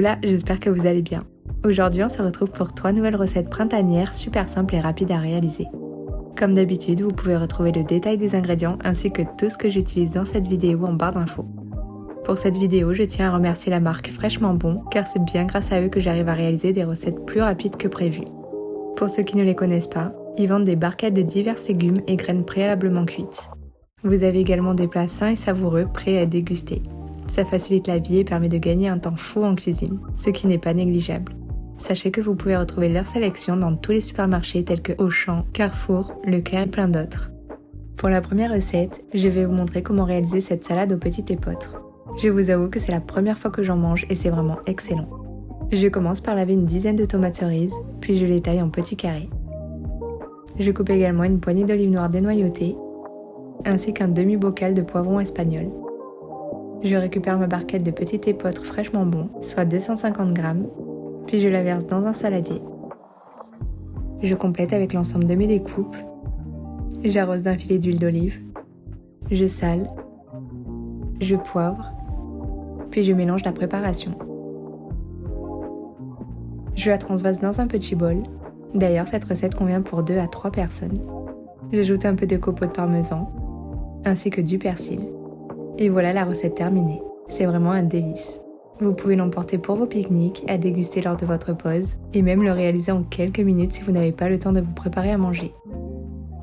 Hola, j'espère que vous allez bien. Aujourd'hui, on se retrouve pour 3 nouvelles recettes printanières super simples et rapides à réaliser. Comme d'habitude, vous pouvez retrouver le détail des ingrédients ainsi que tout ce que j'utilise dans cette vidéo en barre d'infos. Pour cette vidéo, je tiens à remercier la marque Fraîchement Bon car c'est bien grâce à eux que j'arrive à réaliser des recettes plus rapides que prévu. Pour ceux qui ne les connaissent pas, ils vendent des barquettes de divers légumes et graines préalablement cuites. Vous avez également des plats sains et savoureux prêts à déguster. Ça facilite la vie et permet de gagner un temps fou en cuisine, ce qui n'est pas négligeable. Sachez que vous pouvez retrouver leur sélection dans tous les supermarchés tels que Auchan, Carrefour, Leclerc et plein d'autres. Pour la première recette, je vais vous montrer comment réaliser cette salade au petit épeautre. Je vous avoue que c'est la première fois que j'en mange et c'est vraiment excellent. Je commence par laver une dizaine de tomates cerises, puis je les taille en petits carrés. Je coupe également une poignée d'olives noires dénoyautées, ainsi qu'un demi-bocal de poivrons espagnols. Je récupère ma barquette de petit épeautre fraîchement bon, soit 250 g, puis je la verse dans un saladier. Je complète avec l'ensemble de mes découpes. J'arrose d'un filet d'huile d'olive. Je sale. Je poivre. Puis je mélange la préparation. Je la transvase dans un petit bol. D'ailleurs, cette recette convient pour 2 à 3 personnes. J'ajoute un peu de copeaux de parmesan, ainsi que du persil. Et voilà la recette terminée. C'est vraiment un délice. Vous pouvez l'emporter pour vos pique-niques, à déguster lors de votre pause, et même le réaliser en quelques minutes si vous n'avez pas le temps de vous préparer à manger.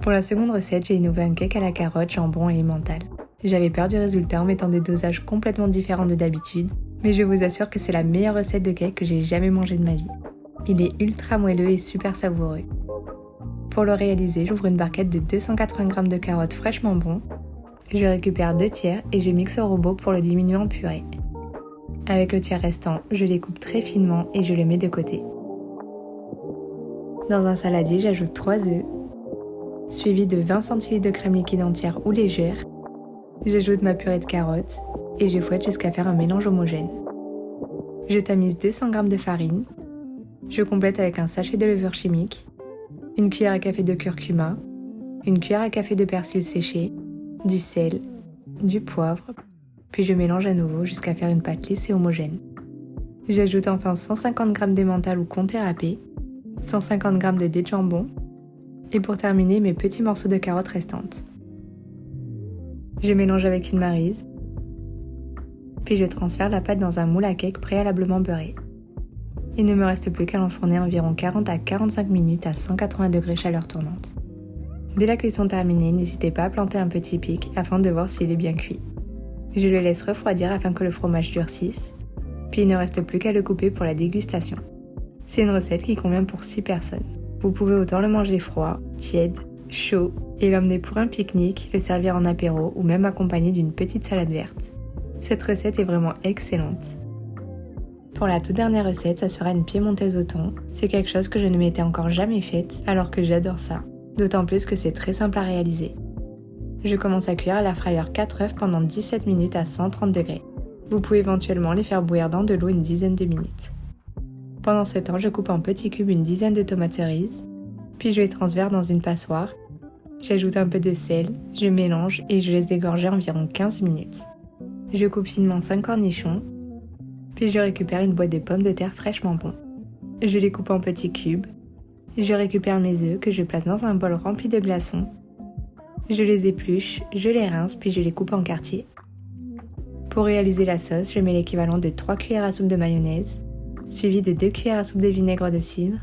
Pour la seconde recette, j'ai innové un cake à la carotte, jambon et emmental. J'avais peur du résultat en mettant des dosages complètement différents de d'habitude, mais je vous assure que c'est la meilleure recette de cake que j'ai jamais mangée de ma vie. Il est ultra moelleux et super savoureux. Pour le réaliser, j'ouvre une barquette de 280 g de carottes fraîchement bon. Je récupère 2 tiers et je mixe au robot pour le diminuer en purée. Avec le tiers restant, je les coupe très finement et je le mets de côté. Dans un saladier, j'ajoute 3 œufs, suivi de 20 cl de crème liquide entière ou légère. J'ajoute ma purée de carottes et je fouette jusqu'à faire un mélange homogène. Je tamise 200 g de farine. Je complète avec un sachet de levure chimique, une cuillère à café de curcuma, une cuillère à café de persil séché, du sel, du poivre, puis je mélange à nouveau jusqu'à faire une pâte lisse et homogène. J'ajoute enfin 150 g d'emmental ou comté râpé, 150 g de dés de jambon, et pour terminer mes petits morceaux de carottes restantes. Je mélange avec une maryse, puis je transfère la pâte dans un moule à cake préalablement beurré. Il ne me reste plus qu'à l'enfourner environ 40 à 45 minutes à 180 degrés chaleur tournante. Dès la cuisson terminée, n'hésitez pas à planter un petit pic afin de voir s'il est bien cuit. Je le laisse refroidir afin que le fromage durcisse, puis il ne reste plus qu'à le couper pour la dégustation. C'est une recette qui convient pour 6 personnes. Vous pouvez autant le manger froid, tiède, chaud, et l'emmener pour un pique-nique, le servir en apéro ou même accompagné d'une petite salade verte. Cette recette est vraiment excellente. Pour la toute dernière recette, ça sera une piémontaise au thon. C'est quelque chose que je ne m'étais encore jamais faite, alors que j'adore ça. D'autant plus que c'est très simple à réaliser. Je commence à cuire à l'air fryer 4 œufs pendant 17 minutes à 130 degrés. Vous pouvez éventuellement les faire bouillir dans de l'eau une dizaine de minutes. Pendant ce temps, je coupe en petits cubes une dizaine de tomates cerises, puis je les transverse dans une passoire. J'ajoute un peu de sel, je mélange et je laisse dégorger environ 15 minutes. Je coupe finement 5 cornichons, puis je récupère une boîte de pommes de terre fraîchement bon. Je les coupe en petits cubes. Je récupère mes œufs que je place dans un bol rempli de glaçons. Je les épluche, je les rince puis je les coupe en quartiers. Pour réaliser la sauce, je mets l'équivalent de 3 cuillères à soupe de mayonnaise, suivi de 2 cuillères à soupe de vinaigre de cidre,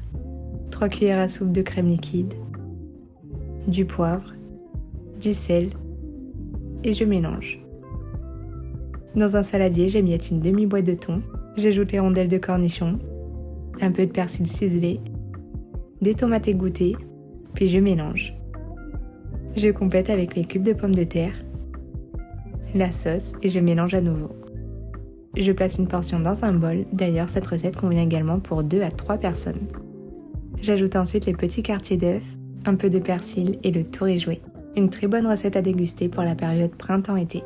3 cuillères à soupe de crème liquide, du poivre, du sel et je mélange. Dans un saladier, j'émiette une demi-boîte de thon, j'ajoute les rondelles de cornichons, un peu de persil ciselé, des tomates égouttées, puis je mélange. Je complète avec les cubes de pommes de terre, la sauce et je mélange à nouveau. Je place une portion dans un bol, d'ailleurs cette recette convient également pour 2 à 3 personnes. J'ajoute ensuite les petits quartiers d'œufs, un peu de persil et le tour est joué. Une très bonne recette à déguster pour la période printemps-été.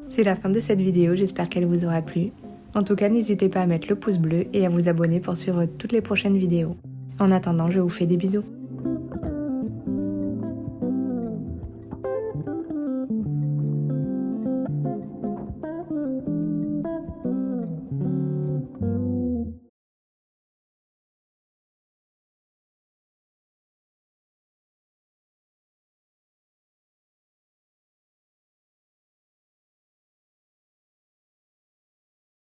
C'est la fin de cette vidéo, j'espère qu'elle vous aura plu. En tout cas, n'hésitez pas à mettre le pouce bleu et à vous abonner pour suivre toutes les prochaines vidéos. En attendant, je vous fais des bisous.